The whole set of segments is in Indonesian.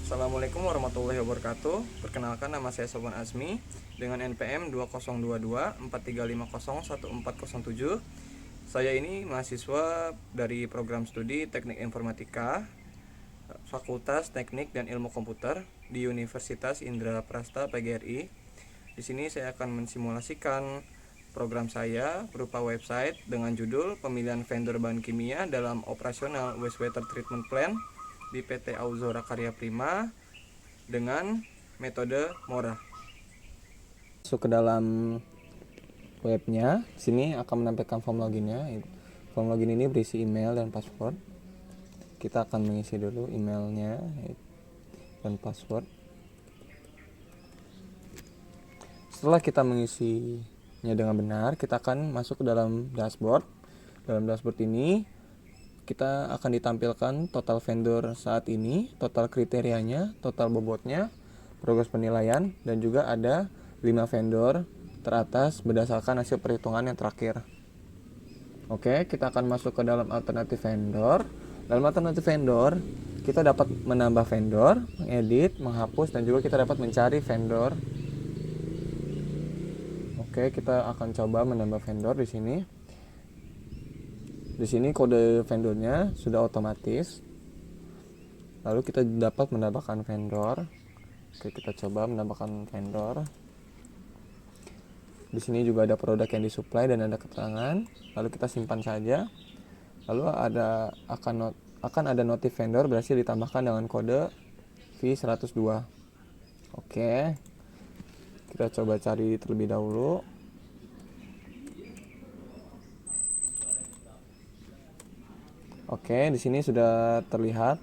Assalamualaikum warahmatullahi wabarakatuh. Perkenalkan, nama saya Sofwan Azmi dengan NPM 2022 43501407. Saya ini mahasiswa dari program studi Teknik Informatika Fakultas Teknik dan Ilmu Komputer di Universitas Indraprasta PGRI. Di sini saya akan mensimulasikan program saya berupa website dengan judul pemilihan vendor bahan kimia dalam operasional wastewater treatment plant di PT Auzora Karya Prima dengan metode MORA. Masuk ke dalam webnya, sini akan menampilkan form loginnya. Form login ini berisi email dan password. Kita akan mengisi dulu emailnya dan password. Setelah kita mengisinya dengan benar, kita akan masuk ke dalam dashboard. Dalam dashboard ini kita akan ditampilkan total vendor saat ini, total kriterianya, total bobotnya, progres penilaian, dan juga ada 5 vendor teratas berdasarkan hasil perhitungan yang terakhir. Oke, kita akan masuk ke dalam alternatif vendor. Dalam alternatif vendor, kita dapat menambah vendor, mengedit, menghapus, dan juga kita dapat mencari vendor. Oke, kita akan coba menambah vendor di sini. Di sini kode vendornya sudah otomatis. Lalu kita dapat menambahkan vendor. Oke, kita coba menambahkan vendor. Di sini juga ada produk yang disuplai dan ada keterangan. Lalu kita simpan saja. Lalu akan ada notif vendor berhasil ditambahkan dengan kode V102. Oke. Kita coba cari terlebih dahulu. Oke, di sini sudah terlihat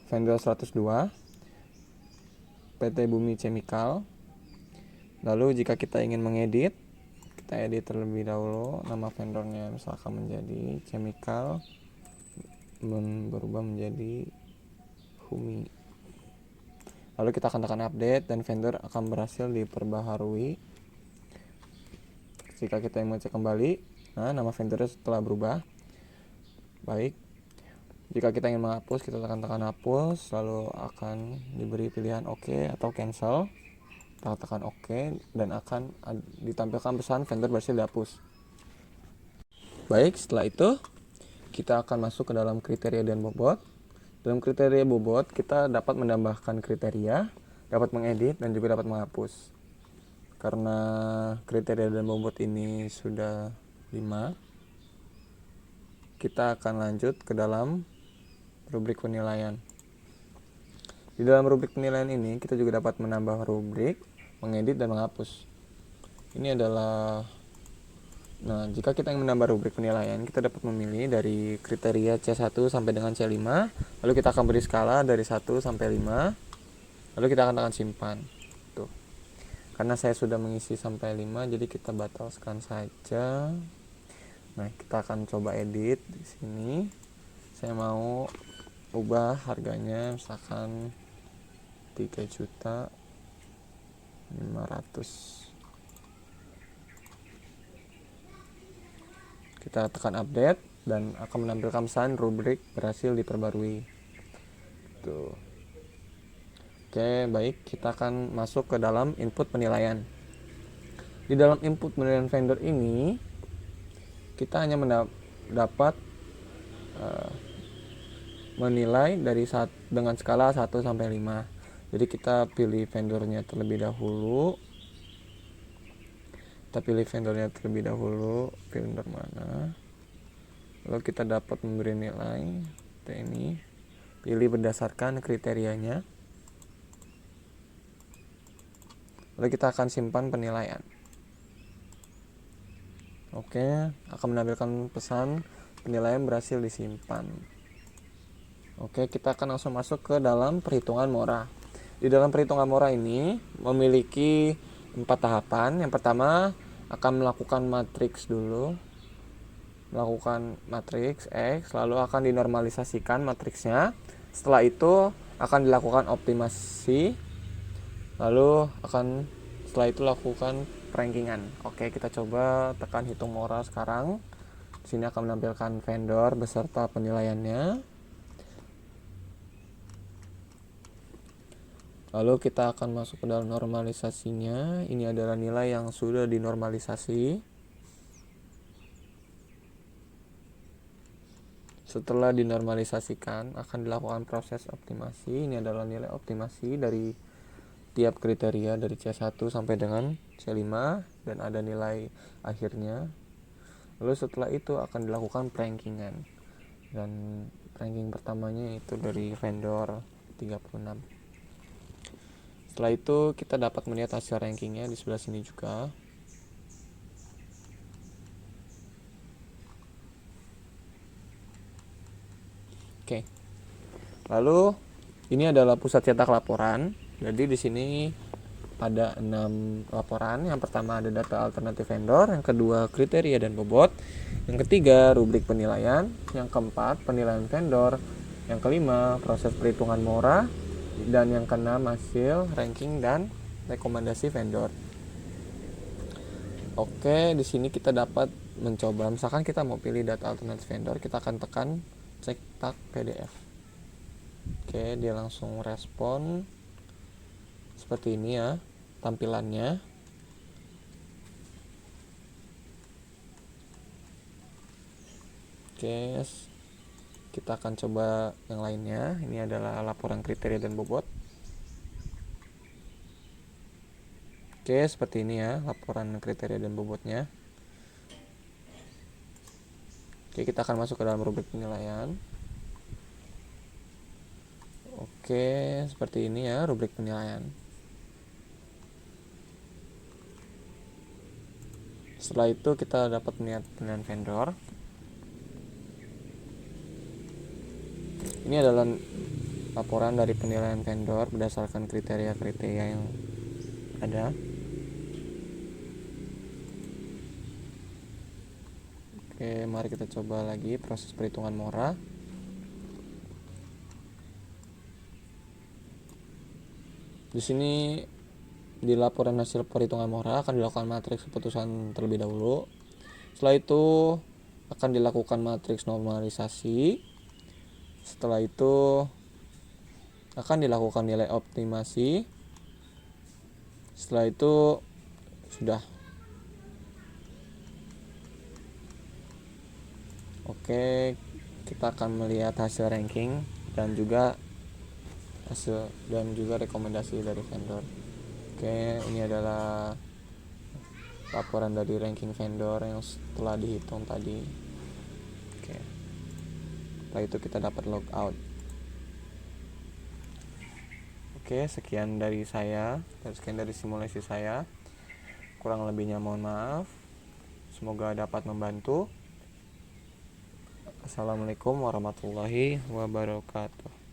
vendor 102 PT Bumi Chemical. Lalu jika kita ingin mengedit, kita edit terlebih dahulu nama vendornya, misalkan menjadi Chemical, berubah menjadi Bumi. Lalu kita akan tekan update dan vendor akan berhasil diperbaharui. Jika kita ingin mengecek kembali, nama vendornya setelah berubah. Baik, jika kita ingin menghapus, kita tekan hapus, lalu akan diberi pilihan OK atau cancel. Kita tekan OK dan akan ditampilkan pesan vendor berhasil dihapus. Baik, setelah itu kita akan masuk ke dalam kriteria dan bobot. Dalam kriteria bobot, kita dapat menambahkan kriteria, dapat mengedit, dan juga dapat menghapus. Karena kriteria dan bobot ini sudah 5, kita akan lanjut ke dalam rubrik penilaian. Di dalam rubrik penilaian ini kita juga dapat menambah rubrik, mengedit, dan menghapus. Ini adalah jika kita ingin menambah rubrik penilaian, kita dapat memilih dari kriteria C1 sampai dengan C5. Lalu kita akan beri skala dari 1 sampai 5. Lalu kita akan tekan simpan. Tuh. Karena saya sudah mengisi sampai 5, jadi kita batalkan saja. Nah, kita akan coba edit di sini. Saya mau ubah harganya misalkan 3.500.000. Kita tekan update dan akan menampilkan pesan rubrik berhasil diperbarui. Tuh. Oke, baik, kita akan masuk ke dalam input penilaian. Di dalam input penilaian vendor ini kita hanya dapat menilai dengan skala 1 sampai 5. Jadi kita pilih vendornya terlebih dahulu. Vendor mana? Lalu kita dapat memberi nilai ini. Pilih berdasarkan kriterianya. Lalu kita akan simpan penilaian. Oke, akan menampilkan pesan penilaian berhasil disimpan. Oke, kita akan langsung masuk ke dalam perhitungan MORA. Di dalam perhitungan MORA ini memiliki 4 tahapan. Yang pertama akan melakukan matriks dulu. Melakukan matriks X, lalu akan dinormalisasikan matriksnya. Setelah itu akan dilakukan optimasi. Lalu setelah itu lakukan rankingan. Oke, kita coba tekan hitung MORA sekarang. Di sini akan menampilkan vendor beserta penilaiannya. Lalu kita akan masuk ke dalam normalisasinya. Ini adalah nilai yang sudah dinormalisasi. Setelah dinormalisasikan, akan dilakukan proses optimasi. Ini adalah nilai optimasi dari tiap kriteria dari C1 sampai dengan C5, dan ada nilai akhirnya. Lalu setelah itu akan dilakukan rankingan. Dan ranking pertamanya itu dari vendor 36. Setelah itu kita dapat melihat hasil rankingnya di sebelah sini juga. Oke. Lalu ini adalah pusat cetak laporan. Jadi di sini ada 6 laporan. Yang pertama ada data alternatif vendor, yang kedua kriteria dan bobot, yang ketiga rubrik penilaian, yang keempat penilaian vendor, yang kelima proses perhitungan mora, dan yang keenam hasil ranking dan rekomendasi vendor. Oke, di sini kita dapat mencoba, misalkan kita mau pilih data alternatif vendor, kita akan tekan cetak PDF. Oke, dia langsung respon seperti ini ya tampilannya. Oke, kita akan coba yang lainnya. Ini adalah laporan kriteria dan bobot. Oke, seperti ini ya laporan kriteria dan bobotnya. Oke, kita akan masuk ke dalam rubrik penilaian. Oke, seperti ini ya rubrik penilaian. Setelah itu kita dapat melihat penilaian vendor. Ini adalah laporan dari penilaian vendor berdasarkan kriteria-kriteria yang ada. Oke, mari kita coba lagi proses perhitungan mora. Di sini di laporan hasil perhitungan mora akan dilakukan matriks keputusan terlebih dahulu. Setelah itu akan dilakukan matriks normalisasi. Setelah itu akan dilakukan nilai optimasi. Setelah itu sudah. Oke, kita akan melihat hasil ranking dan juga rekomendasi dari vendor. Oke, ini adalah laporan dari ranking vendor yang setelah dihitung tadi. Oke. Setelah itu kita dapat logout. Oke, sekian dari saya dan sekian dari simulasi saya. Kurang lebihnya mohon maaf. Semoga dapat membantu. Assalamualaikum warahmatullahi wabarakatuh.